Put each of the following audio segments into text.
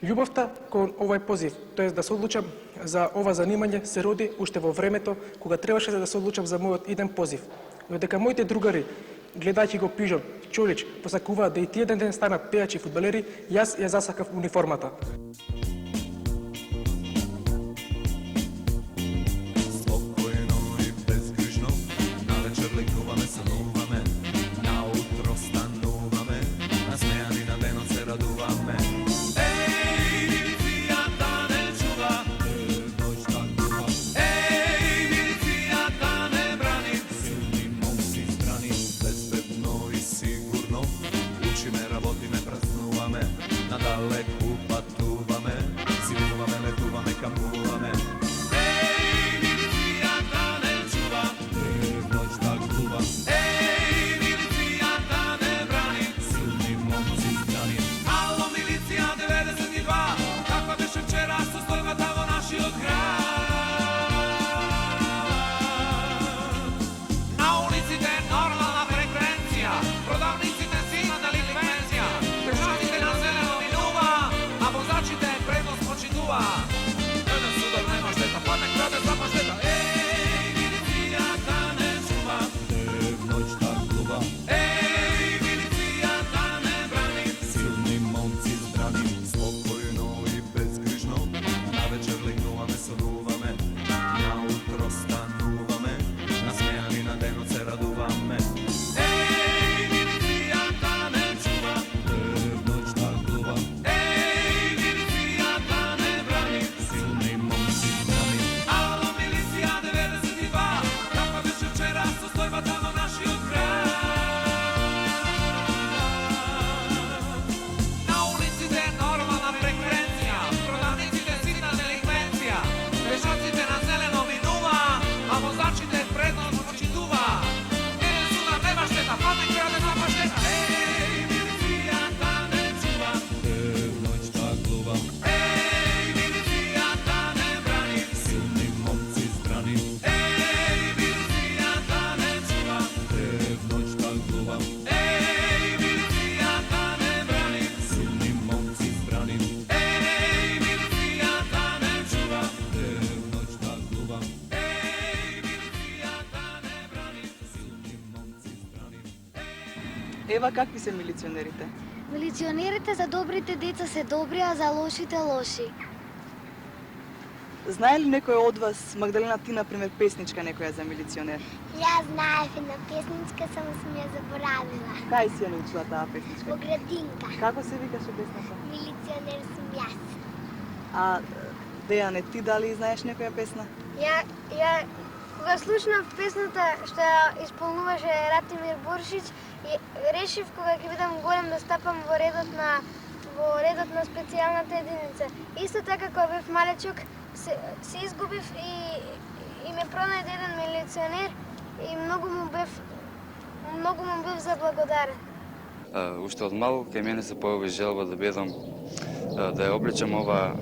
Љубовта кон овај позив, тоест да се одлучам за ова занимање, се роди уште во времето кога требаше да се одлучам за мојот иден позив. Додека моите другари, гледајќи го Пижон, Чолич, посакуваат да и тие еден ден станат пејачи и фудбалери, јас ја засакав униформата. Ева, какви се милиционерите? Милиционерите за добрите деца се добри, а за лошите лоши. Знае ли некој од вас, Магдалена, ти, например, песничка некоја за милиционер? Ја знаев една песничка, само сум ја заборавила. Кај си ја научила таа песничка? Во градинка. Како се викаше песната? Милиционер сум јас. А Дејане, ти дали знаеш некоја песна? Ја кога слушнав песната што ја исполнуваше Ратимир Буршич, и решив кога ќе бидам голем да стапам во редот на специјалната единица. Исто така кога бев малечок се изгубив и ме пронајде еден милиционер и многу му бев заблагодарен. Уште од мал кај мене се појави желба да бидам да ја обличам ова,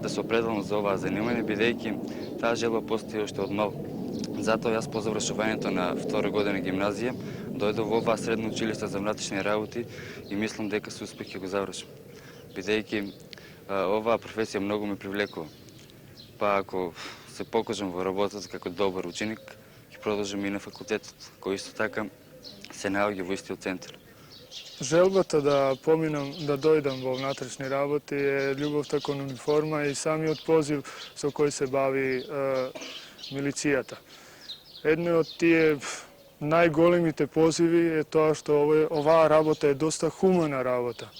да се определам за оваа занимање, бидејќи таа желба постои уште од мал. Затоа јас по завршувањето на втора година гимназија дојдов во оваа средно училиште за внатрешни работи и мислам дека со успех ќе го завршам. Бидејќи оваа професија многу ме привлекува. Па ако се покажам во работата како добар ученик, ќе продолжам и на факултетот, кој исто така се наоѓа во истиот центар. Желбата да поминам, да дојдам во внатрешни работи е љубовта кон униформа и самиот позив со кој се бави милицијата. Едно од тие најголемите позиви е тоа што оваа работа е доста хумана работа.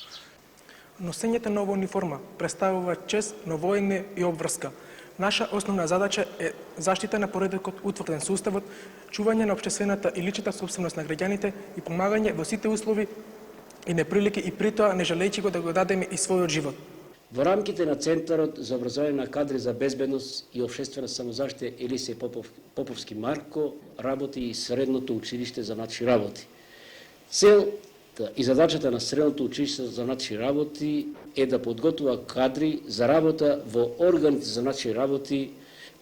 Носењето на оваа униформа представува чест на воење и обврска. Наша основна задача е заштита на поредокот утврден со уставот, чување на општествената и личната сопственост на граѓаните и помагање во сите услови и неприлики и при тоа не жалејќи го да го дадеме и својот живот. Во рамките на Центарот за образование на кадри за безбедност и општествена самозаштита Елисеј Поповски Марко работи и Средното училиште за внатрешни работи. Целта и задачата на Средното училиште за внатрешни работи е да подготвува кадри за работа во органите за внатрешни работи,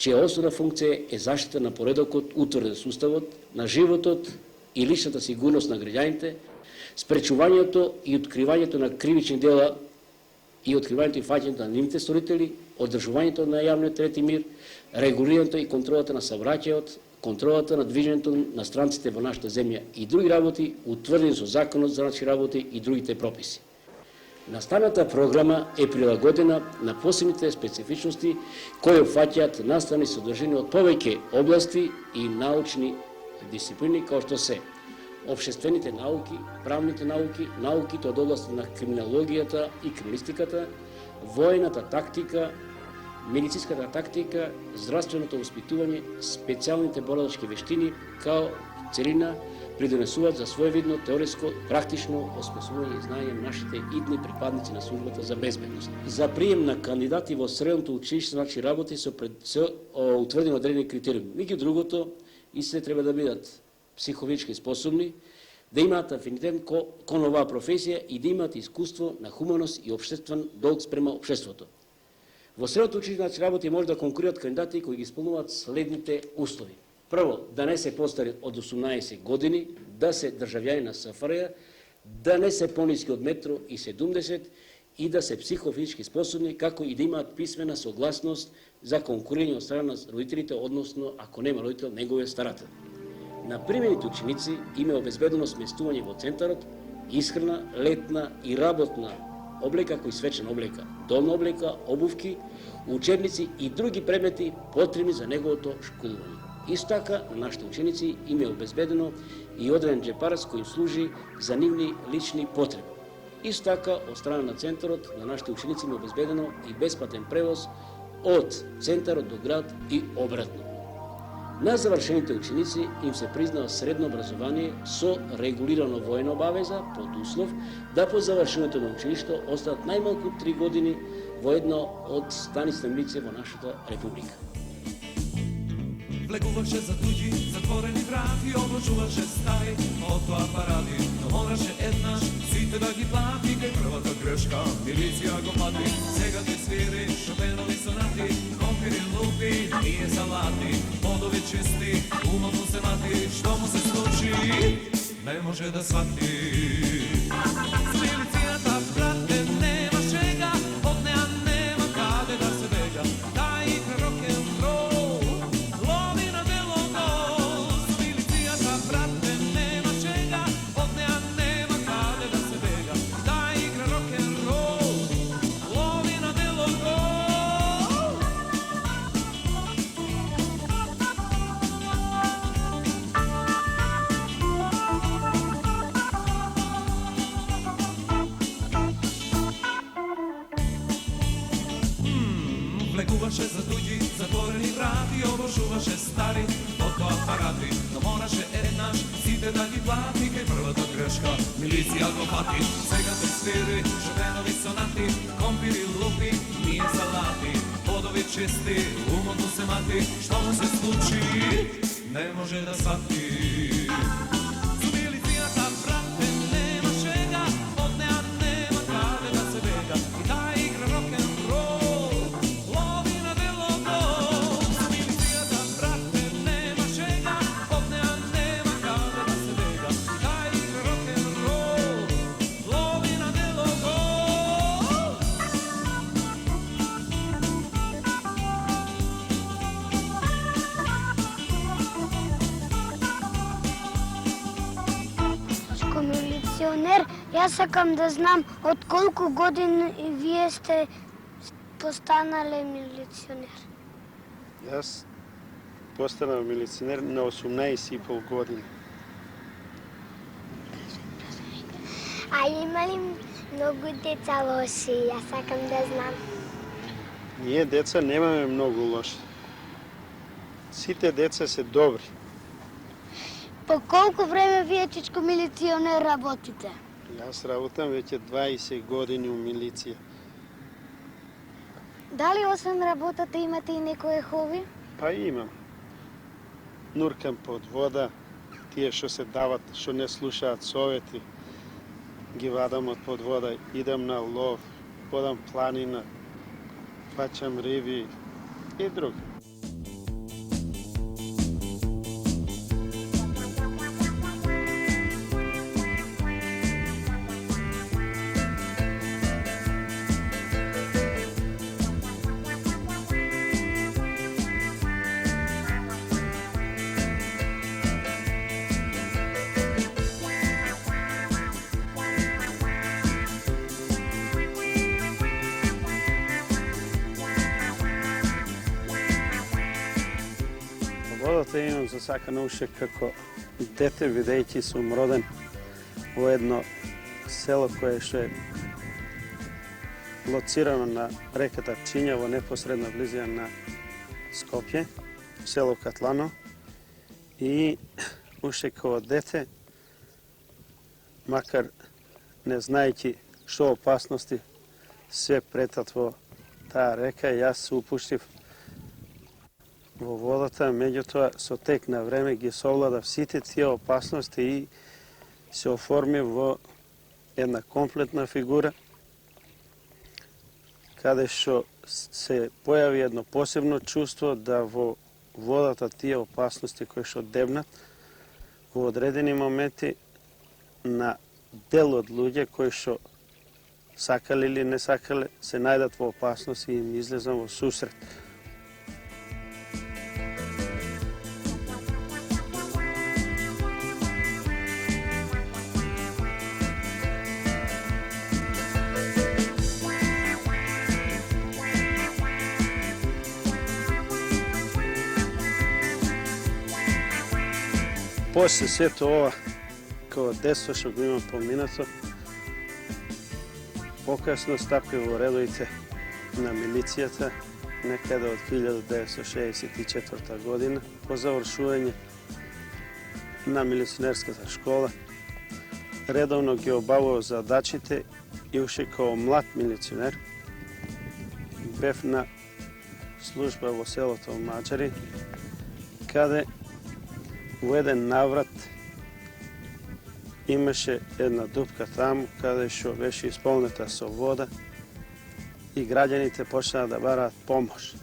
чија основна функција е заштита на поредокот утврден со уставот, на животот и личната сигурност на граѓаните, спречувањето и откривањето на кривични дела и откривањето и фаќањето на нивните сторители, одржувањето на јавниот ред и мир, регулирањето и контролата на саобраќајот, контролата на движењето на странците во нашата земја и други работи утврдени со законот за наши работи и другите прописи. Наставната програма е прилагодена на посебните специфичности кои опфаќаат наставни содржини од повеќе области и научни дисциплини, како што се општествените науки, правните науки, науките од областта на криминологијата и криминалистиката, воената тактика, медицинската тактика, здравственото воспитување, специјалните боравачки вештини, као целина придонесуваат за своевидно теоретско, практично осмислување и знаење на нашите идни припадници на службата за безбедност. За прием на кандидати во средното училиште значи работи се утврдени одредени критериуми. Меѓу другото, истите треба да бидат психологички способни, да имаат афинитет кон оваа професија и да имаат искуство на хуманост и општествен долг спрема општеството. Во средното училиште значи работи може да конкурират кандидати кои ги исполнуваат следните услови. Прво, да не се постари од 18 години, да се државјани на СФРЈ, да не се пониски од 1,70 м и да се психофизички способни, како и да имаат писмена согласност за конкурирање од страна на родителите, односно, ако нема родител, неговиот старател. На примените ученици им е обезбедено сместување во центарот, исхрана, летна и работна облека, кој свечена облека, долна облека, обувки, учебници и други предмети потребни за неговото школување. Исто така, на нашите ученици им е обезбедено и одреден джепарец кој им служи за нивни лични потреби. Исто така, од страна на центарот, на нашите ученици им е обезбедено и бесплатен превоз од центарот до град и обратно. На завршените ученици им се признава средно образование со регулирано воена обавеза под услов да по завршеното на училиште останат најмалку 3 години во едно од станиците милиција во нашата република. Влегуваше за туѓи затворени врати, обложуваше стаи од тоа паради, но мораше еднаш сите да ги плати, кај првата грешка милиција го пати. Сега те свири Шопенови сонати, компири лупи, ние салати, подови чисти, умовно се мати, што му се случи, не може да свати. С милицијата, брате, нема шега, од неа нема каде да се бега, да игра рок-н-рол. Влегуваше за туѓи затворени врати, обложуваше стари фотоапарати, но мораше еднаш сите да ги плати, кај првата грешка милиција го фати. Сега те свири Шопенови сонати, компири лупи, ние салати, подови чисти, умовно се мати, што му се случи, не може да свати. С милицијата, брате, нема шега, од неа нема каде да се бега, и да игра рок-н-рол. Милиционер, јас сакам да знам од колку години вие сте постанале милиционер? Јас постанав милиционер на 18,5 години. А има ли многу деца лоши? Јас сакам да знам. Ние деца немаме многу лоши. Сите деца се добри. По колку време вие, чичко милиционер, работите? Јас работам веќе 20 години у милиција. Дали освен работата имате и некое хоби? Па имам. Нуркам под вода, тие што се дават, што не слушаат совети, ги вадам од под вода, идам на лов, одам планина, фаќам риби и други. водата имам за сака науше како дете, бидејќи сум роден во едно село кое што е лоцирано на реката Пчиња во непосредна близина на Скопје, село Катлано. И уште како дете, макар не знаејќи што опасности се претат во таа река, јас се упуштив во водата, меѓутоа со тек на време ги совладав сите тие опасности и се оформив во една комплетна фигура, каде што се појави едно посебно чувство да во водата тие опасности кои што дебнат во одредени моменти на дел од луѓе кои што сакале или не сакале се најдат во опасност и им излезам во сусрет. После сето ова, како детство што го имам поминато, покасно стапив во редовите на милицијата, некаде од 1964 година, по завршување на милиционерската школа. Редовно ги обавував задачите и уште како млад милиционер бев на служба во селото Маџари, каде во еден наврат имаше една дупка таму, каде што беше исполнета со вода и граѓаните почнаа да бараат помош.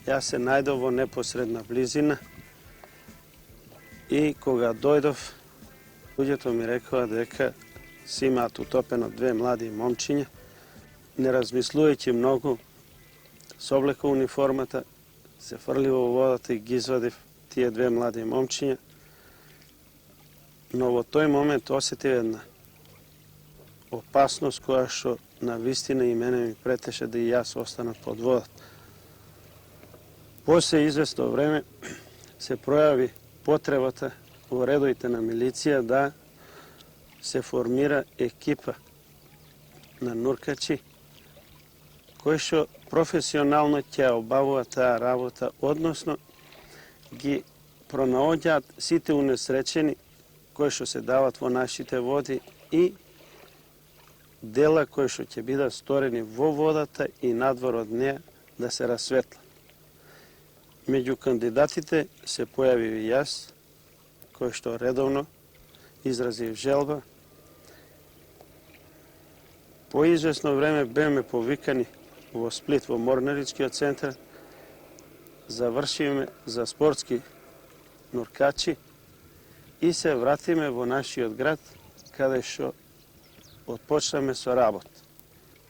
Јас се најдов во непосредна близина и кога дојдов, луѓето ми рекоа дека си имаат утопено две млади момчиња. Не размислувајќи многу, соблеков униформата, се фрли во водата и ги извадив тие две млади момчиња, но во тој момент осетив една опасност која што на вистина и мене ми претеше да и јас останам под водата. После известно време се пројави потребата во редовите на милиција да се формира екипа на нуркачи кои што професионално ќе обавува таа работа, односно ги пронаоѓаат сите унесречени кои што се дават во нашите води и дела кои што ќе бидат сторени во водата и надвор од неа да се расветла. Меѓу кандидатите се појави и јас, кој што редовно изразив желба. По известно време беме повикани во Сплит, во Морнаричкиот центар, завршиме за спортски нуркачи и се вратиме во нашиот град, каде што отпочнаме со работа.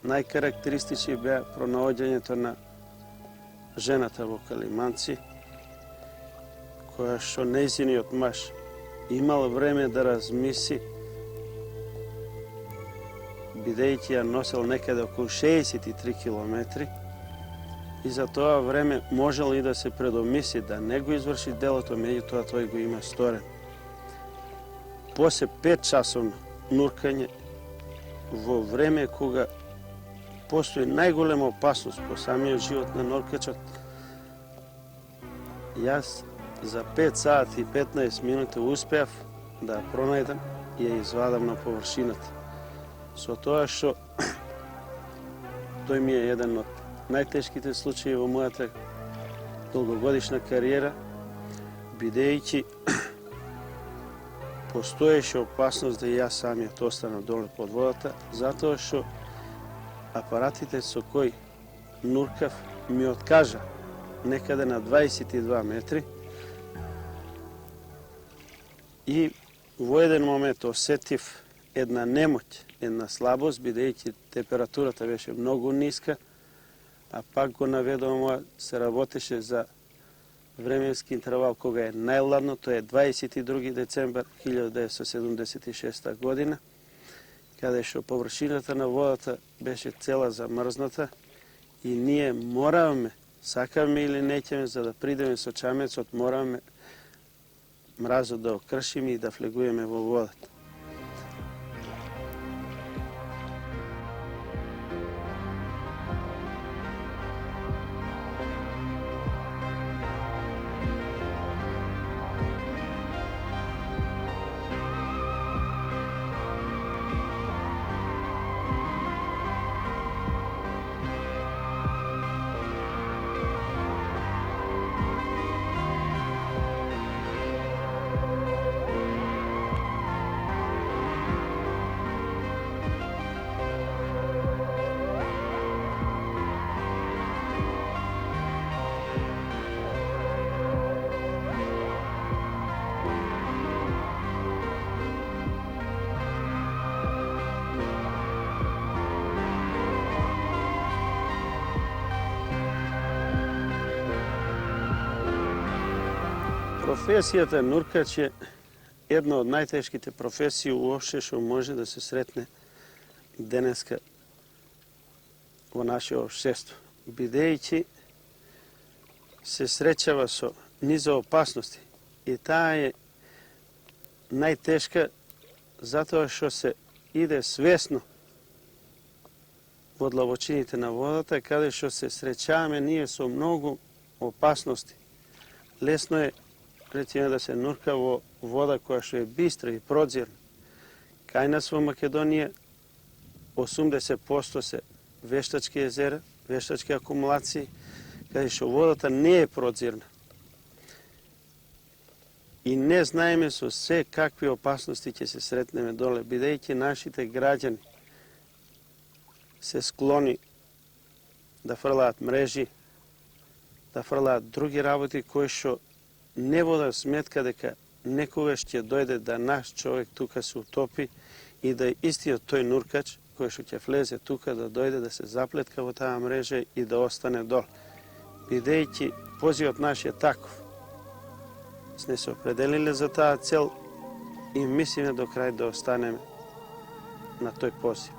Најкарактеристични беа пронаоѓањето на жената во Калиманци, која што нејзиниот маж имал време да размисли, бидејќи ја носел некаде околу 63 километри, и за тоа време можел и да се предомисли да не го изврши делото, меѓутоа тој го има сторен. После 5 часовно нуркање, во време кога постои најголема опасност по самиот живот на нуркачот, јас за 5 сати и 15 минути успеав да ја пронајдам и ја извадам на површината. Со тоа што тој ми е еден од најтешките случаи во мојата долгогодишна кариера, бидејќи постоеше опасност да јас самиот останам доле под водата, затоа што апаратите со кои нуркав ми откажа некаде на 22 метри и во еден момент осетив една немоќ, една слабост, бидејќи температурата беше многу ниска, а пак го наведувам, се работеше за временски интервал кога е најладно, тоа е 22 децембар 1976 година, каде што површината на водата беше цела замрзната и ние моравме сакаме или неќеме, за да придеме со чамецот, мораме мразот да окршиме и да влегуваме во водата. Професијата нуркач е една од најтешките професии уопште што може да се сретне денеска во наше општество, бидејќи се среќава со низа опасности и таа е најтешка затоа што се иде свесно во длабочините на водата, каде што се среќаваме ние со многу опасности. Лесно е речеме да се нурка во вода која што е бистра и продзирна. Кај нас во Македонија 80% се вештачки езера, вештачки акумулации, каде што водата не е продзирна. И не знаеме со се какви опасности ќе се сретнеме доле, бидејќи нашите граѓани се склони да фрлаат мрежи, да фрлаат други работи кои што не водат сметка дека некогаш ќе дојде да наш човек тука се утопи и да истиот тој нуркач кој што ќе влезе тука да дојде да се заплетка во таа мрежа и да остане дол. Бидејќи позивот наш е таков. Сме се определиле за таа цел и мислиме до крај да останеме на тој позив.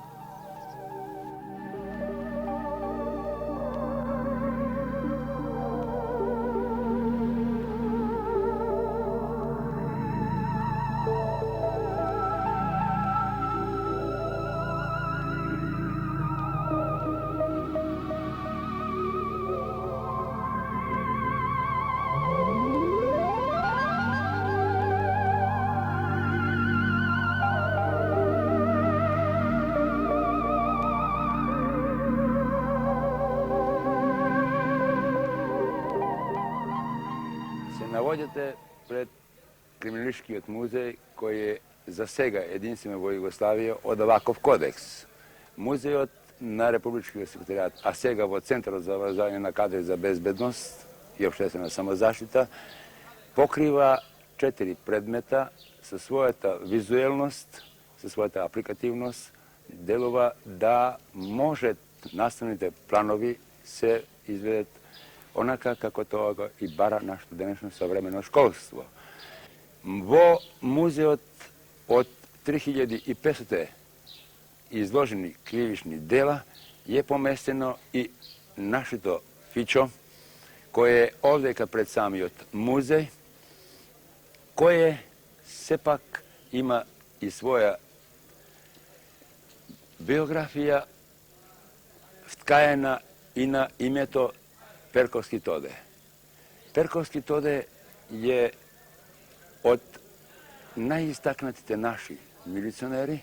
Наоѓате пред Криминалистичкиот музеј, кој е за сега единствен во Југославија од оваков кодекс. Музејот на Републичкиот секретаријат, а сега во Центарот за образование на кадри за безбедност и општествена самозаштита, покрива 4 предмета со својата визуелност, со својата апликативност, делува да може наставните планови се изведат онака како тоа го и бара нашето денешно современо школство. Во музеот од 3500 изложени кривични дела е поместено и нашето фичо, кое е овдека пред самиот музеј, кое сепак има и своја биографија вткаена и на името Перковски Тоде. Перковски Тоде е од најистакнатите наши милиционери,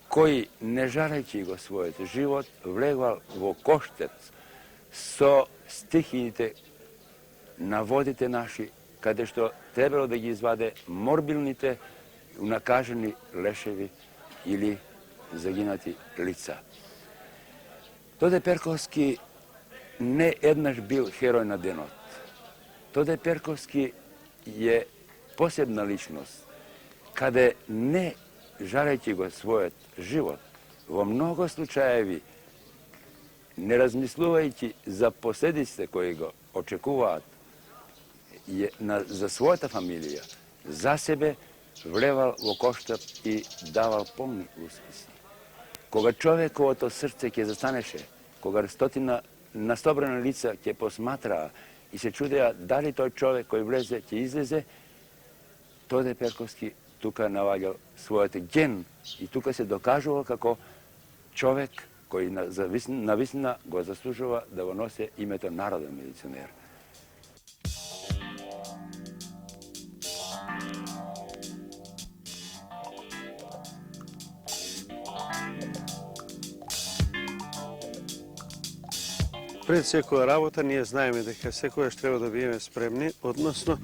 кои, не жарајќи го својот живот, влегвал во коштец со стихиите на водите наши, каде што требало да ги изваде морбилните унакажени лешеви или загинати лица. Тоде Перковски не еднаш бил херој на денот. Тоде Перковски е посебна личност, каде не жарајќи го својот живот, во многу случаеви, не размислувајќи за последиците кои го очекуваат за својата фамилија, за себе влевал во коштап и давал полни успеси. Кога човековото срце ќе застанеше, кога 100 naslobrana lica ќе посматра и се чудеа дали тој човек кој влезе ќе излезе, Тоде Перковски тука наоѓал својот ген и тука се докажува како човек кој навистина го заслужува да го носи името народен милиционер. Пред секоја работа ние знаеме дека секојаш треба да бидеме спремни, односно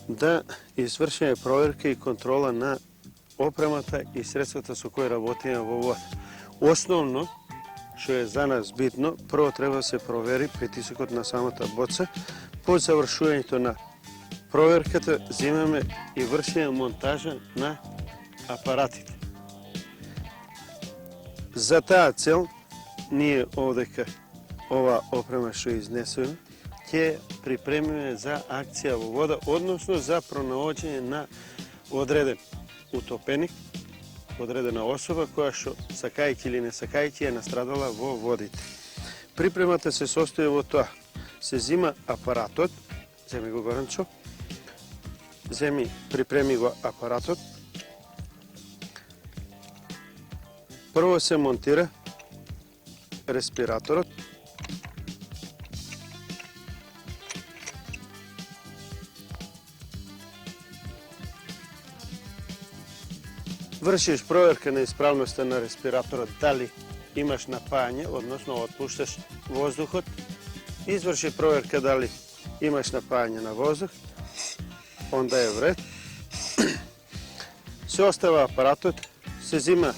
да извршиме проверка и контрола на опремата и средствата со кои работиме во вода. Основно, што е за нас битно, прво треба да се провери притисокот на самата боца. По завршувањето на проверката земаме и вршиме монтажа на апаратите. За таа цел ние овдека ова опрема што е изнесена ќе припремиме за акција во вода, односно за пронаоѓање на одреден утопеник, одредена особа која што сакајќи или не сакајќи е настрадала во водите. Припремата се состои во тоа: се зима апаратот, земи го Горанчо, припреми го апаратот, прво се монтира респираторот, вршиш проверка на исправноста на респираторот, дали имаш напајање, односно отпушташ воздухот, изврши проверка дали имаш напајање на воздух, онда е вред. Се остава апаратот, се зима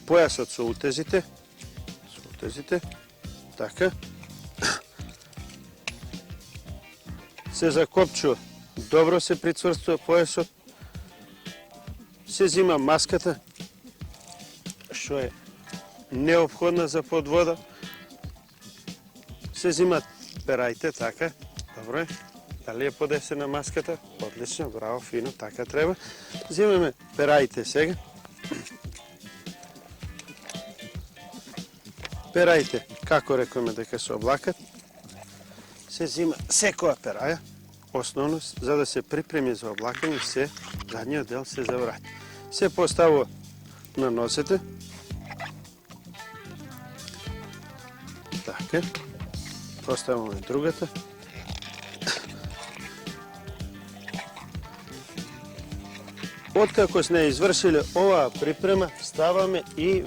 појасот со утезите, така. Се закопчува, добро се прицврстува појасот, се зима маската, што е неопходна за подвода, се зимат перајте, така, добро е, дали е подесена маската, одлично, браво, фино, така треба. Зимаме перајте сега. Перајте, како рекоме дека се облакат, се зима секоја пераја, основно, за да се припреми за облакање, се задниот дел се завраќа. Се поставува на носете. Така. Поставуваме другата. Откако сме извршиле оваа припрема, ставаме и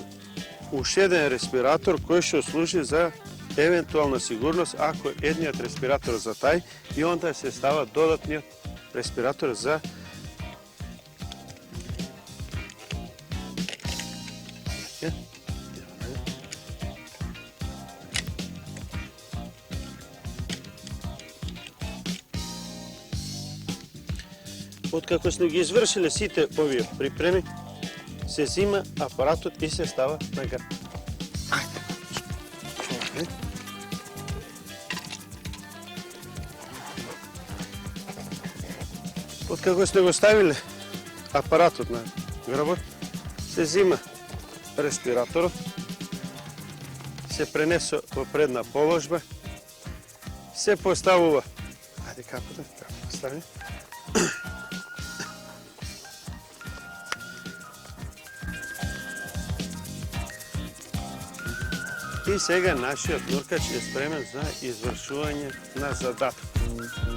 уште еден респиратор кој што служи за евентуална сигурност ако едниот респиратор затај и онда се става додатниот респиратор за Откако сме ги извршиле сите овие припреми, се зима апаратот и се става на грб. Откако сме го ставиле апаратот на грбот, се зима респираторот, се пренесува во предна положба, се поставува, ајде капата, постави, и сега нашиот нуркач е спремен за извршување на задаток.